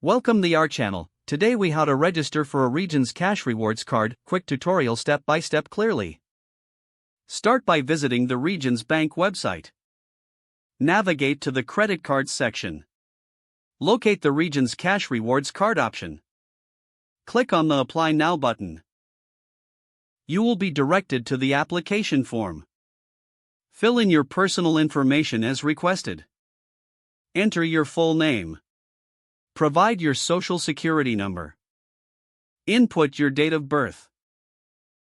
Welcome the our channel. Today we how to register for a Regions Cash Rewards card. Quick tutorial step by step clearly. Start by visiting the Regions Bank website. Navigate to the credit cards section. Locate the Regions Cash Rewards card option. Click on the Apply Now button. You will be directed to the application form. Fill in your personal information as requested. Enter your full name. Provide your social security number. Input your date of birth.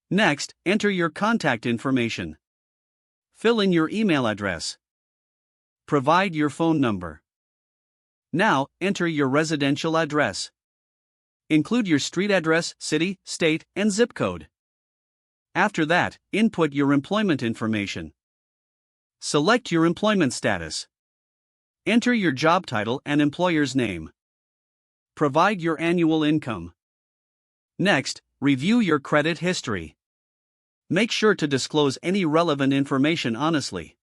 Next, enter your contact information. Fill in your email address. Provide your phone number. Now, enter your residential address. Include your street address, city, state, and zip code. After that, input your employment information. Select your employment status. Enter your job title and employer's name. Provide your annual income. Next, review your credit history. Make sure to disclose any relevant information honestly.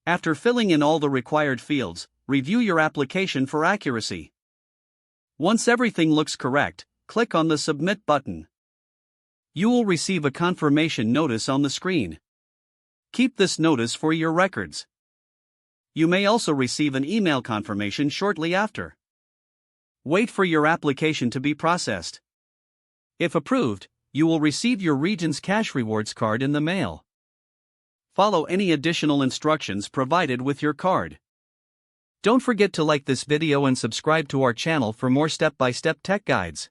After filling in all the required fields, review your application for accuracy. Once everything looks correct, click on the Submit button. You will receive a confirmation notice on the screen. Keep this notice for your records. You may also receive an email confirmation shortly after. Wait for your application to be processed. If approved, you will receive your Regions Cash Rewards card in the mail. Follow any additional instructions provided with your card. Don't forget to like this video and subscribe to our channel for more step-by-step tech guides.